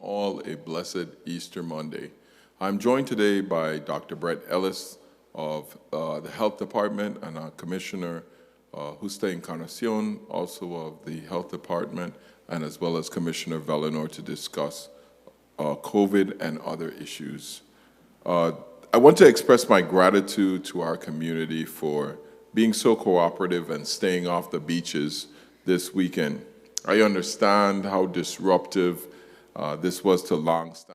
all a blessed Easter Monday. I'm joined today by Dr. Ellis of the Health Department and our Commissioner Encarnacion, also of the Health Department, and as well as Commissioner Velinor to discuss COVID and other issues. I want to express my gratitude to our community for being so cooperative and staying off the beaches this weekend. I understand how disruptive this was to long-standing.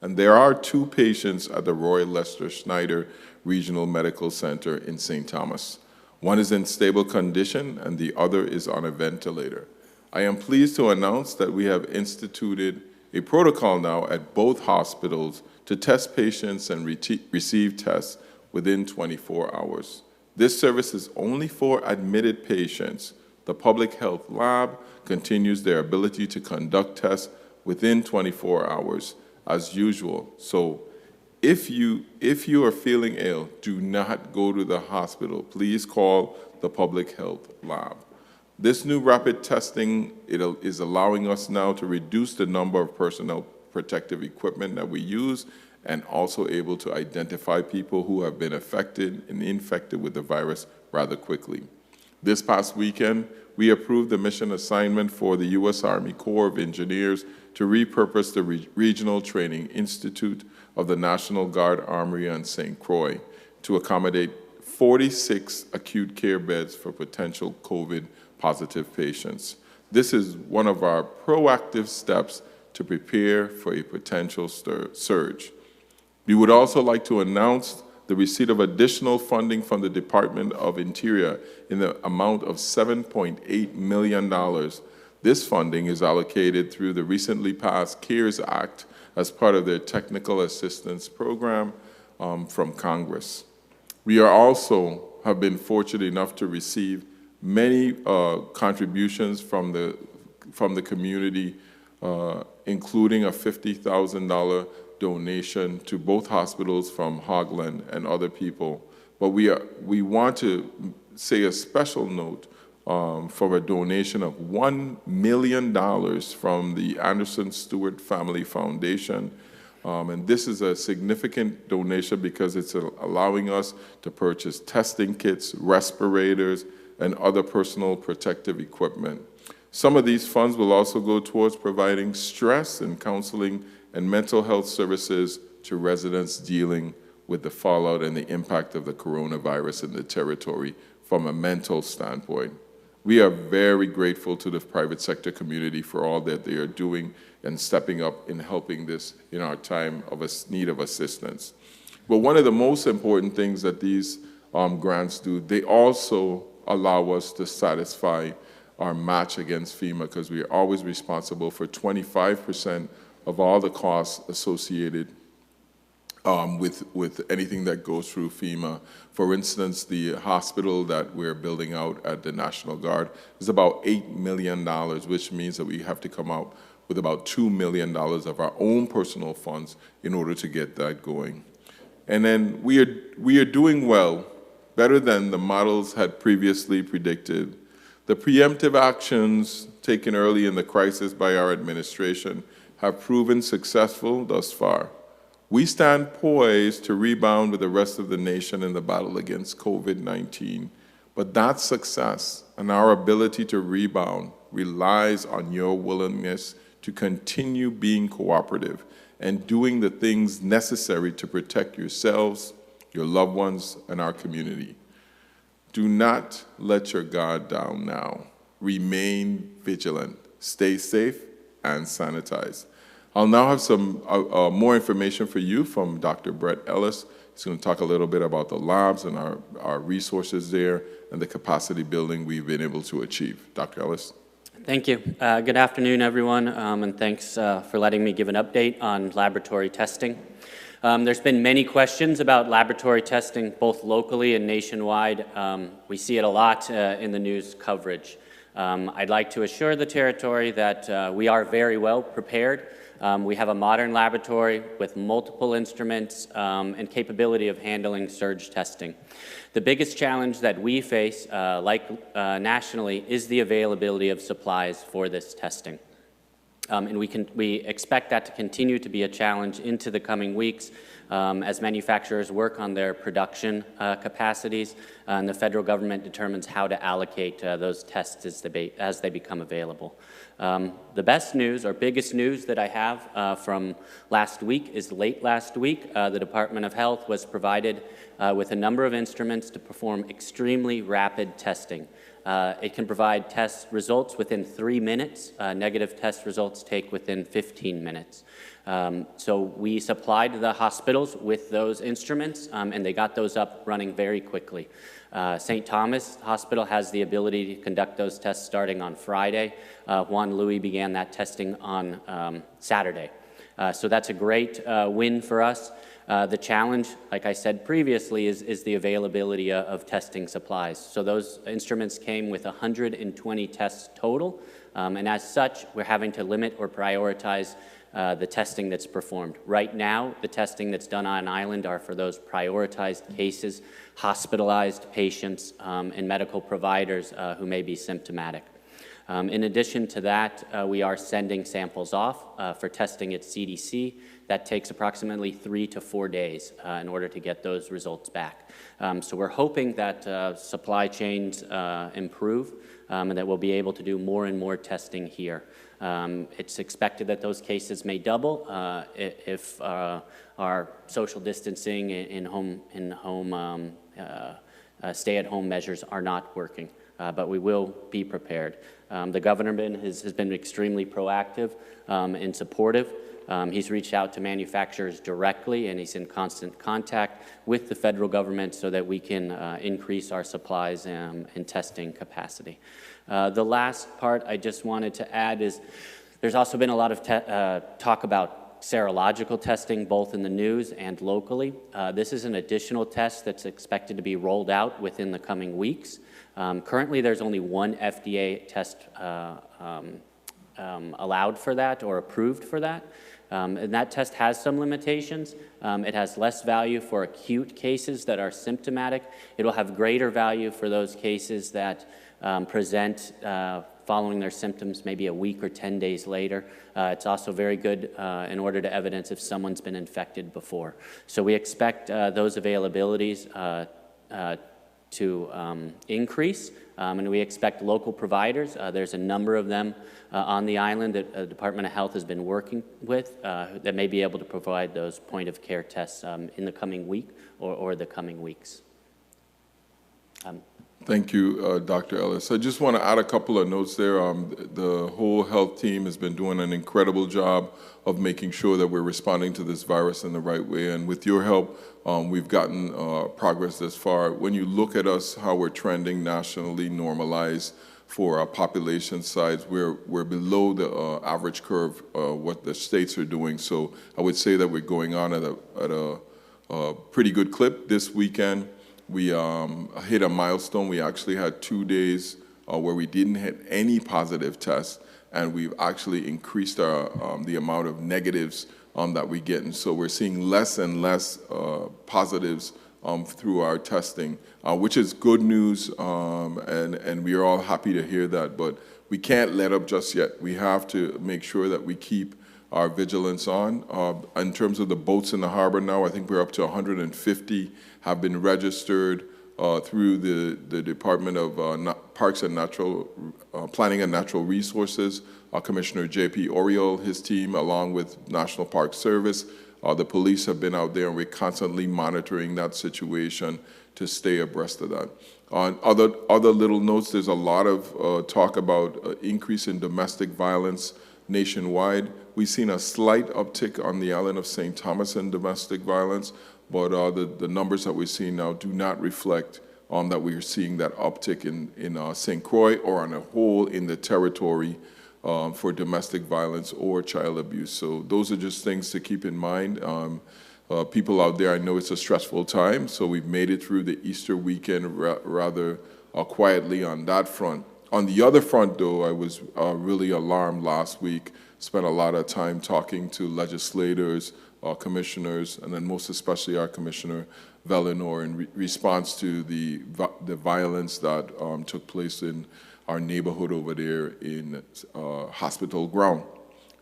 And there are 2 patients at the Roy Lester Schneider Regional Medical Center in St. Thomas. One is in stable condition and the other is on a ventilator. I am pleased to announce that we have instituted a protocol now at both hospitals to test patients and receive tests within 24 hours. This service is only for admitted patients. The public health lab continues their ability to conduct tests within 24 hours as usual. So if you are feeling ill, do not go to the hospital. Please call the public health lab. This new rapid testing is allowing us now to reduce the number of personal protective equipment that we use and also able to identify people who have been affected and infected with the virus rather quickly. This past weekend, we approved the mission assignment for the U.S. Army Corps of Engineers to repurpose the Regional Training Institute of the National Guard Armory in St. Croix to accommodate 46 acute care beds for potential COVID-positive patients. This is one of our proactive steps to prepare for a potential surge. We would also like to announce the receipt of additional funding from the Department of Interior in the amount of $7.8 million. This funding is allocated through the recently passed CARES Act as part of their technical assistance program from Congress. We are also have been fortunate enough to receive many contributions from the community, including a $50,000 donation to both hospitals from Hogland and other people. But we want to say a special note for a donation of $1 million from the Anderson Stewart Family Foundation. And this is a significant donation because it's allowing us to purchase testing kits, respirators, and other personal protective equipment. Some of these funds will also go towards providing stress and counseling and mental health services to residents dealing with the fallout and the impact of the coronavirus in the territory from a mental standpoint. We are very grateful to the private sector community for all that they are doing and stepping up in helping this in our time of need of assistance. But one of the most important things that these grants do, they also allow us to satisfy our match against FEMA because we are always responsible for 25% of all the costs associated with anything that goes through FEMA. For instance, the hospital that we're building out at the National Guard is about $8 million, which means that we have to come out with about $2 million of our own personal funds in order to get that going. And then we are doing well, better than the models had previously predicted. The preemptive actions taken early in the crisis by our administration have proven successful thus far. We stand poised to rebound with the rest of the nation in the battle against COVID-19. But that success and our ability to rebound relies on your willingness to continue being cooperative and doing the things necessary to protect yourselves, your loved ones, and our community. Do not let your guard down now. Remain vigilant, stay safe, and sanitize. I'll now have some more information for you from Dr. Brett Ellis. He's going to talk a little bit about the labs and our resources there and the capacity building we've been able to achieve. Dr. Ellis. Thank you. Good afternoon, everyone, and thanks for letting me give an update on laboratory testing. There's been many questions about laboratory testing, both locally and nationwide. We see it a lot in the news coverage. I'd like to assure the territory that we are very well prepared. We have a modern laboratory with multiple instruments and capability of handling surge testing. The biggest challenge that we face, nationally, is the availability of supplies for this testing. And we expect that to continue to be a challenge into the coming weeks as manufacturers work on their production capacities and the federal government determines how to allocate those tests as they become available. The best news or biggest news that I have from last week is late last week, the Department of Health was provided with a number of instruments to perform extremely rapid testing. It can provide test results within 3 minutes. Negative test results take within 15 minutes. So we supplied the hospitals with those instruments, and they got those up running very quickly. St. Thomas Hospital has the ability to conduct those tests starting on Friday. Juan Louis began that testing on Saturday. So that's a great win for us. The challenge, like I said previously, is the availability of testing supplies. So those instruments came with 120 tests total, and as such, we're having to limit or prioritize the testing that's performed. Right now, the testing that's done on island are for those prioritized cases, hospitalized patients, and medical providers who may be symptomatic. In addition to that, we are sending samples off for testing at CDC. That takes approximately 3 to 4 days in order to get those results back. So we're hoping that supply chains improve and that we'll be able to do more and more testing here. It's expected that those cases may double if our social distancing in home stay-at-home measures are not working. But we will be prepared. The government has been extremely proactive and supportive. He's reached out to manufacturers directly, and he's in constant contact with the federal government so that we can increase our supplies and testing capacity. The last part I just wanted to add is there's also been a lot of talk about serological testing, both in the news and locally. This is an additional test that's expected to be rolled out within the coming weeks. Currently, there's only one FDA test allowed for that or approved for that. And that test has some limitations. It has less value for acute cases that are symptomatic. It will have greater value for those cases that present following their symptoms maybe a week or 10 days later. It's also very good in order to evidence if someone's been infected before. So we expect those availabilities to increase, and we expect local providers. There's a number of them on the island that the Department of Health has been working with that may be able to provide those point-of-care tests in the coming week or the coming weeks. Thank you, Dr. Ellis. I just want to add a couple of notes there. The whole health team has been doing an incredible job of making sure that we're responding to this virus in the right way. And with your help, we've gotten progress this far. When you look at us, how we're trending nationally normalized for our population size, we're below the average curve, what the states are doing. So I would say that we're going on at pretty good clip. This weekend, we hit a milestone. We actually had 2 days where we didn't hit any positive tests, and we've actually increased our the amount of negatives that we get. And so we're seeing less and less positives through our testing, which is good news, and we are all happy to hear that. But we can't let up just yet. We have to make sure that we keep our vigilance on. In terms of the boats in the harbor now, I think we're up to 150 have been registered through the Department of Parks and Natural Planning and Natural Resources. Commissioner J.P. Oriole, his team, along with National Park Service, the police have been out there, and we're constantly monitoring that situation to stay abreast of that. On other little notes, there's a lot of talk about increase in domestic violence nationwide. We've seen a slight uptick on the island of St. Thomas in domestic violence, but the numbers that we're seeing now do not reflect that we are seeing that uptick in St. Croix or on a whole in the territory for domestic violence or child abuse. So those are just things to keep in mind. People out there, I know it's a stressful time, so we've made it through the Easter weekend rather quietly on that front. On the other front, though, I was really alarmed last week, spent a lot of time talking to legislators, commissioners, and then most especially our Commissioner Velinor in response to the violence that took place in our neighborhood over there in Hospital Ground,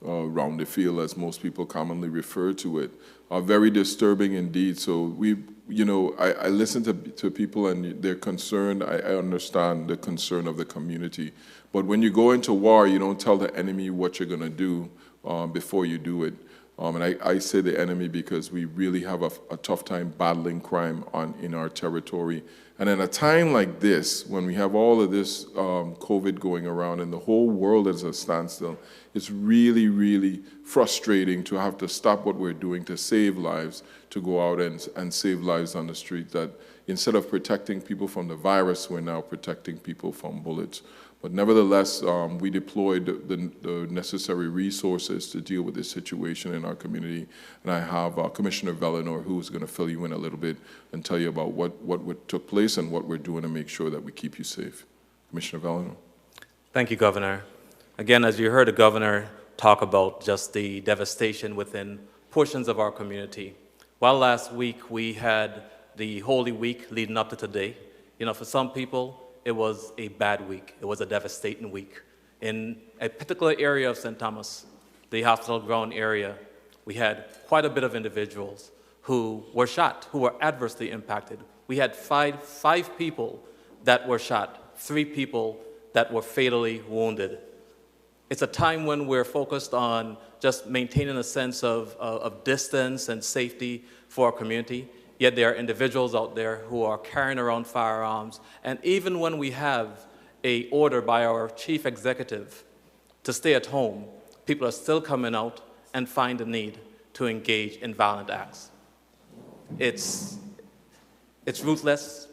Round the Field, as most people commonly refer to it. Very disturbing indeed. So I listen to people and they're concerned. I understand the concern of the community. But when you go into war, you don't tell the enemy what you're going to do before you do it. And I say the enemy because we really have a tough time battling crime in our territory. And in a time like this, when we have all of this COVID going around and the whole world is at a standstill, it's really, really frustrating to have to stop what we're doing to save lives, to go out and save lives on the street, that instead of protecting people from the virus, we're now protecting people from bullets. But nevertheless, we deployed the necessary resources to deal with this situation in our community. And I have Commissioner Velinor, who is going to fill you in a little bit and tell you about what took place and what we're doing to make sure that we keep you safe. Commissioner Velinor. Thank you, Governor. Again, as you heard the Governor talk about just the devastation within portions of our community. While last week we had the Holy Week leading up to today, for some people, it was a bad week. It was a devastating week. In a particular area of St. Thomas, the Hospital Ground area, we had quite a bit of individuals who were shot, who were adversely impacted. We had five people that were shot, 3 people that were fatally wounded. It's a time when we're focused on just maintaining a sense of distance and safety for our community. Yet there are individuals out there who are carrying around firearms. And even when we have an order by our chief executive to stay at home, people are still coming out and find the need to engage in violent acts. It's ruthless,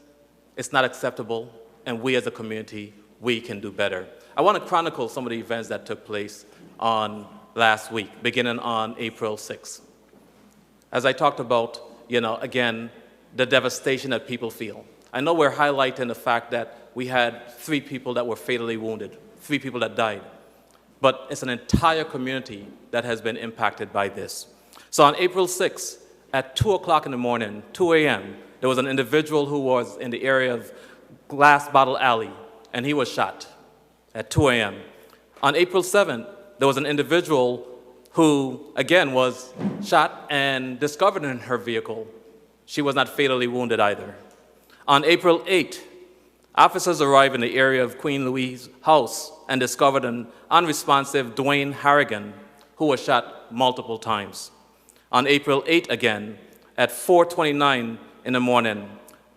it's not acceptable, and we as a community, we can do better. I want to chronicle some of the events that took place on last week, beginning on April 6th. As I talked about, again, the devastation that people feel. I know we're highlighting the fact that we had 3 people that were fatally wounded, 3 people that died, but it's an entire community that has been impacted by this. So on April 6th, at 2 o'clock in the morning, 2 a.m., there was an individual who was in the area of Glass Bottle Alley, and he was shot at 2 a.m. On April 7th, there was an individual who, again, was shot and discovered in her vehicle. She was not fatally wounded either. On April 8th, officers arrived in the area of Queen Louise House and discovered an unresponsive Dwayne Harrigan, who was shot multiple times. On April 8th again, at 4:29 in the morning,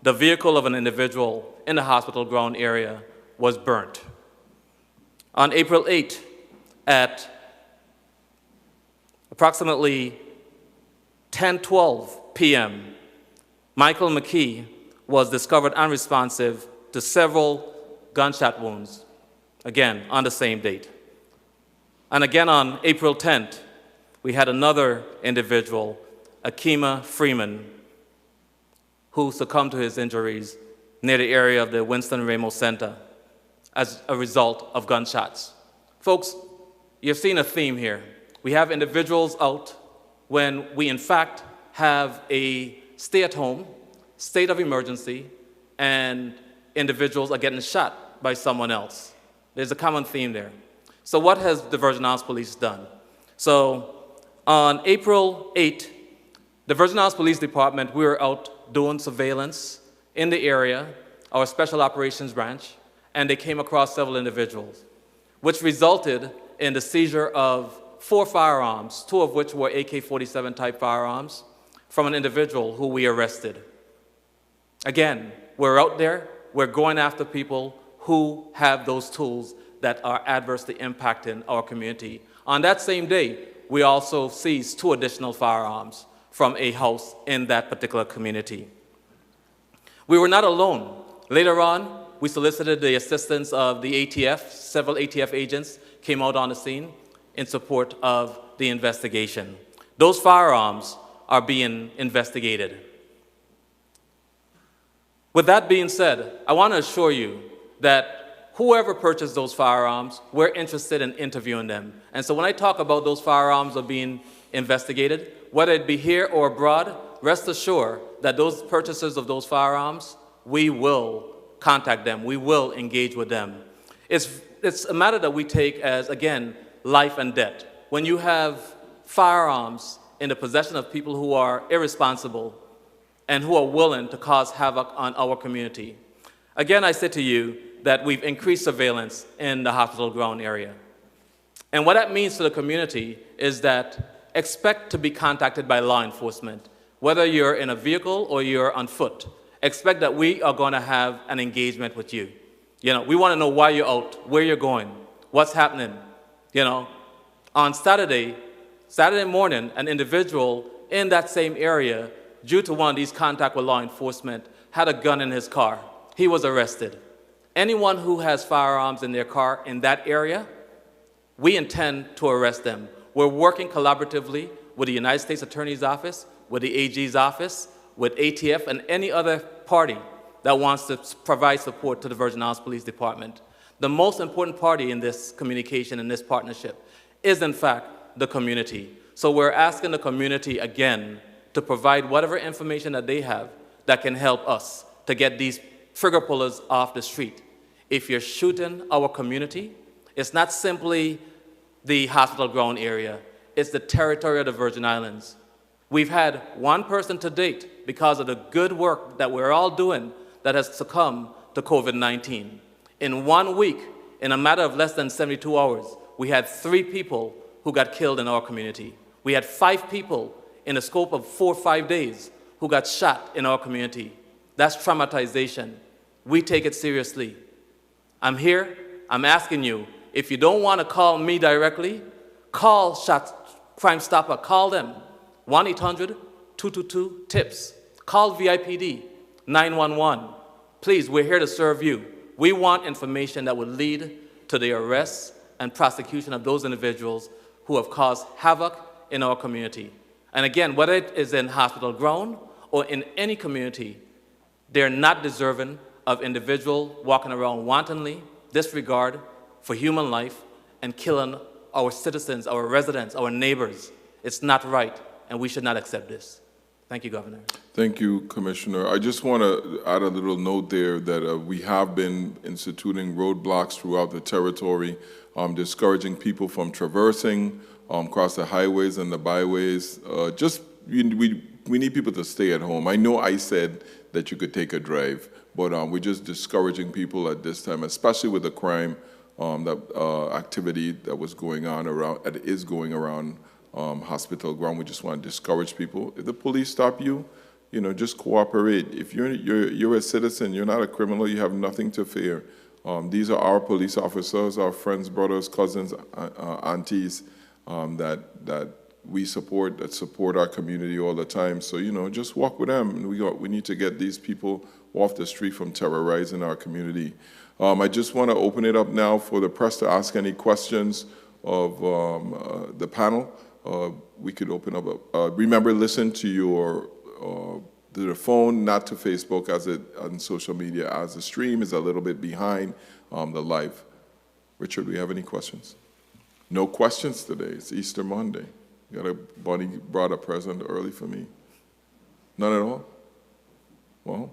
the vehicle of an individual in the Hospital Ground area was burnt. On April 8th, at approximately 10:12 p.m., Michael McKee was discovered unresponsive to several gunshot wounds, again, on the same date. And again on April 10th, we had another individual, Akima Freeman, who succumbed to his injuries near the area of the Winston Ramos Center as a result of gunshots. Folks, you've seen a theme here. We have individuals out when we in fact have a stay-at-home, state of emergency, and individuals are getting shot by someone else. There's a common theme there. So what has the Virgin Islands Police done? So on April 8th, the Virgin Islands Police Department, we were out doing surveillance in the area, our Special Operations Branch, and they came across several individuals, which resulted in the seizure of 4 firearms, 2 of which were AK-47 type firearms, from an individual who we arrested. Again, we're out there, we're going after people who have those tools that are adversely impacting our community. On that same day, we also seized 2 additional firearms from a house in that particular community. We were not alone. Later on, we solicited the assistance of the ATF. Several ATF agents came out on the scene in support of the investigation. Those firearms are being investigated. With that being said, I want to assure you that whoever purchased those firearms, we're interested in interviewing them. And so when I talk about those firearms are being investigated, whether it be here or abroad, rest assured that those purchasers of those firearms, we will contact them, we will engage with them. It's a matter that we take as, again, life and death. When you have firearms in the possession of people who are irresponsible and who are willing to cause havoc on our community. Again, I say to you that we've increased surveillance in the hospital ground area. And what that means to the community is that expect to be contacted by law enforcement, whether you're in a vehicle or you're on foot. Expect that we are going to have an engagement with you. You know, we want to know why you're out, where you're going, what's happening. You know, on Saturday morning, an individual in that same area, due to one of these contacts with law enforcement, had a gun in his car. He was arrested. Anyone who has firearms in their car in that area, we intend to arrest them. We're working collaboratively with the United States Attorney's Office, with the AG's office, with ATF, and any other party that wants to provide support to the Virgin Islands Police Department. The most important party in this communication, in this partnership, is in fact the community. So we're asking the community again to provide whatever information that they have that can help us to get these trigger pullers off the street. If you're shooting our community, it's not simply the hospital ground area, it's the territory of the Virgin Islands. We've had 1 person to date, because of the good work that we're all doing, that has succumbed to COVID-19. In 1 week, in a matter of less than 72 hours, we had 3 people who got killed in our community. We had 5 people in the scope of 4 or 5 days who got shot in our community. That's traumatization. We take it seriously. I'm here, I'm asking you, if you don't want to call me directly, call Crime Stopper, call them. 1-800-222-TIPS. Call VIPD 911. Please, we're here to serve you. We want information that would lead to the arrest and prosecution of those individuals who have caused havoc in our community. And again, whether it is in hospital ground or in any community, they're not deserving of individual walking around wantonly, disregard for human life, and killing our citizens, our residents, our neighbors. It's not right, and we should not accept this. Thank you, Governor. Thank you, Commissioner. I just want to add a little note there that we have been instituting roadblocks throughout the territory, discouraging people from traversing across the highways and the byways. We need people to stay at home. I know I said that you could take a drive, but we're just discouraging people at this time, especially with the crime activity that was going on around, that is going around hospital ground. We just want to discourage people. If the police stop you, just cooperate. If you're a citizen, you're not a criminal, you have nothing to fear. These are our police officers, our friends, brothers, cousins, aunties that we support, that support our community all the time. So, just walk with them. We need to get these people off the street from terrorizing our community. I just want to open it up now for the press to ask any questions of the panel. We could open up. Remember, listen to your the phone, not to Facebook as on social media, as the stream is a little bit behind the live. Richard, we have any questions? No questions today. It's Easter Monday. Bonnie brought a present early for me. None at all? Well,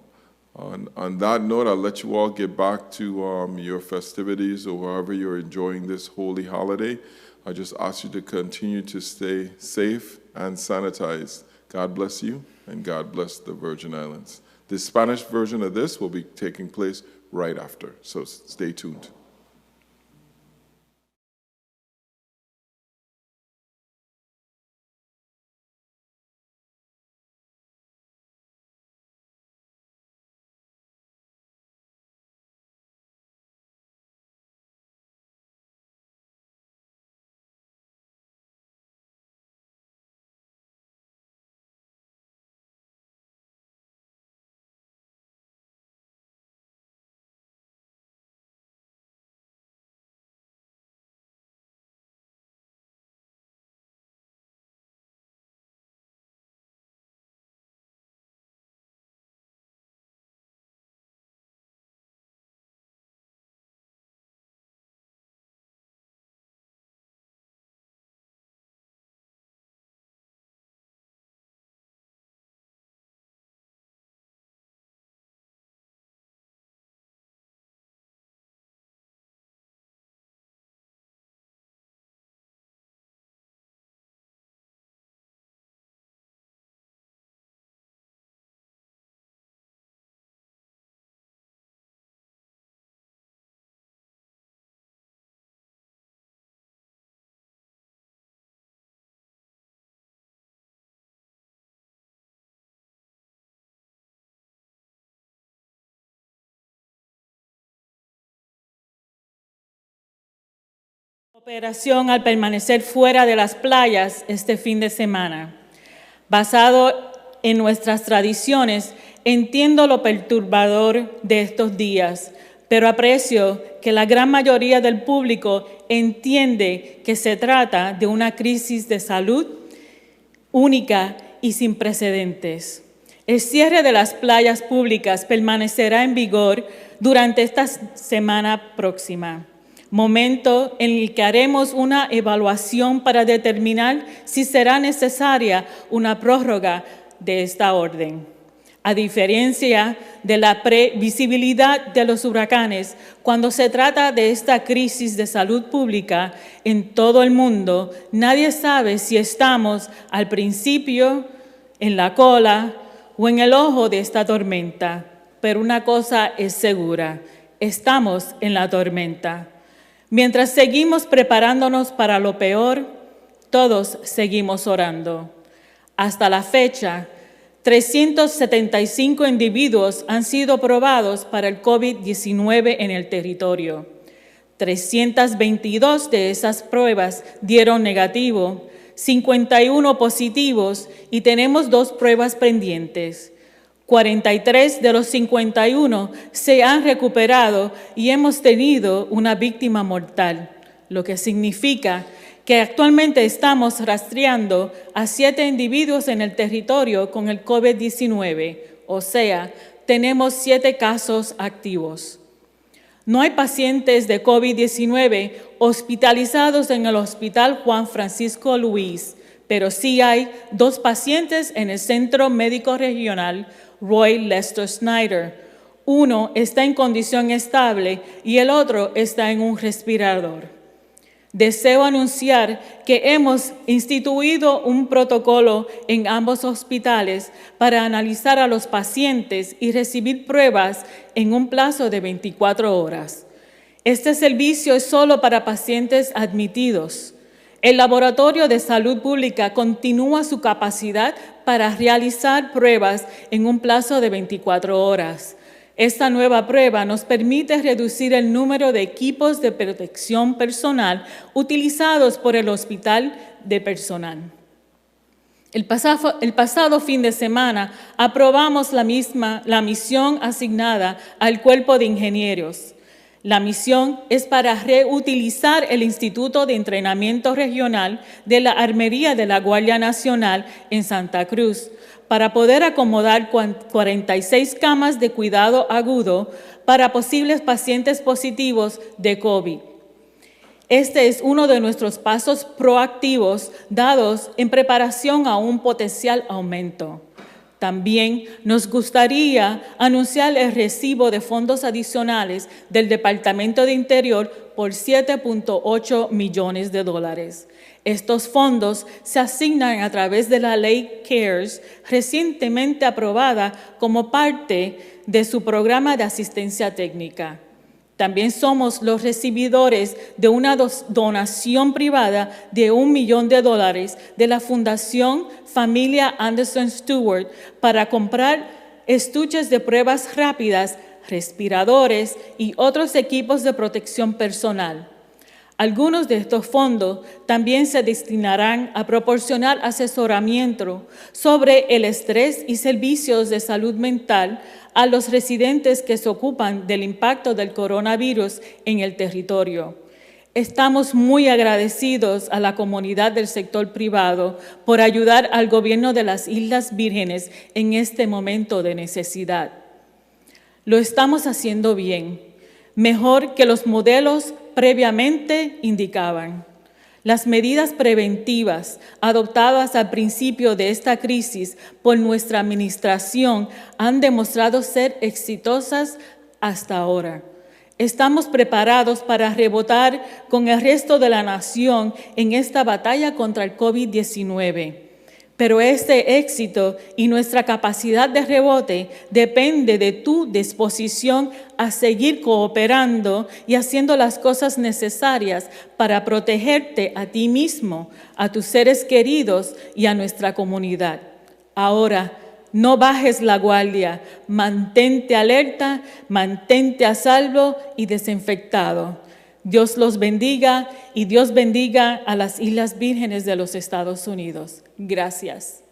on that note, I'll let you all get back to your festivities or wherever you're enjoying this holy holiday. I just ask you to continue to stay safe and sanitized. God bless you, and God bless the Virgin Islands. The Spanish version of this will be taking place right after, so stay tuned. Operación al permanecer fuera de las playas este fin de semana. Basado en nuestras tradiciones, entiendo lo perturbador de estos días, pero aprecio que la gran mayoría del público entiende que se trata de una crisis de salud única y sin precedentes. El cierre de las playas públicas permanecerá en vigor durante esta semana próxima, momento en el que haremos una evaluación para determinar si será necesaria una prórroga de esta orden. A diferencia de la previsibilidad de los huracanes, cuando se trata de esta crisis de salud pública en todo el mundo, nadie sabe si estamos al principio, en la cola o en el ojo de esta tormenta. Pero una cosa es segura, estamos en la tormenta. Mientras seguimos preparándonos para lo peor, todos seguimos orando. Hasta la fecha, 375 individuos han sido probados para el COVID-19 en el territorio. 322 de esas pruebas dieron negativo, 51 positivos y tenemos 2 pruebas pendientes. 43 de los 51 se han recuperado y hemos tenido una víctima mortal, lo que significa que actualmente estamos rastreando a 7 individuos en el territorio con el COVID-19, o sea, tenemos 7 casos activos. No hay pacientes de COVID-19 hospitalizados en el Hospital Juan Francisco Luis, pero sí hay 2 pacientes en el Centro Médico Regional Roy Lester Snyder. Uno está en condición estable y el otro está en un respirador. Deseo anunciar que hemos instituido un protocolo en ambos hospitales para analizar a los pacientes y recibir pruebas en un plazo de 24 horas. Este servicio es solo para pacientes admitidos. El Laboratorio de Salud Pública continúa su capacidad para realizar pruebas en un plazo de 24 horas. Esta nueva prueba nos permite reducir el número de equipos de protección personal utilizados por el hospital de personal. El pasado fin de semana aprobamos la misión asignada al Cuerpo de Ingenieros. La misión es para reutilizar el Instituto de Entrenamiento Regional de la Armería de la Guardia Nacional en Santa Cruz, para poder acomodar 46 camas de cuidado agudo para posibles pacientes positivos de COVID. Este es uno de nuestros pasos proactivos dados en preparación a un potencial aumento. También nos gustaría anunciar el recibo de fondos adicionales del Departamento de Interior por $7.8 millones. Estos fondos se asignan a través de la ley CARES, recientemente aprobada como parte de su programa de asistencia técnica. También somos los recibidores de una donación privada de $1 millón de la Fundación Familia Anderson Stewart para comprar estuches de pruebas rápidas, respiradores y otros equipos de protección personal. Algunos de estos fondos también se destinarán a proporcionar asesoramiento sobre el estrés y servicios de salud mental a los residentes que se ocupan del impacto del coronavirus en el territorio. Estamos muy agradecidos a la comunidad del sector privado por ayudar al gobierno de las Islas Vírgenes en este momento de necesidad. Lo estamos haciendo bien, mejor que los modelos previamente indicaban. Las medidas preventivas adoptadas al principio de esta crisis por nuestra administración han demostrado ser exitosas hasta ahora. Estamos preparados para rebotar con el resto de la nación en esta batalla contra el COVID-19. Pero este éxito y nuestra capacidad de rebote depende de tu disposición a seguir cooperando y haciendo las cosas necesarias para protegerte a ti mismo, a tus seres queridos y a nuestra comunidad. Ahora, no bajes la guardia, mantente alerta, mantente a salvo y desinfectado. Dios los bendiga y Dios bendiga a las Islas Vírgenes de los Estados Unidos. Gracias.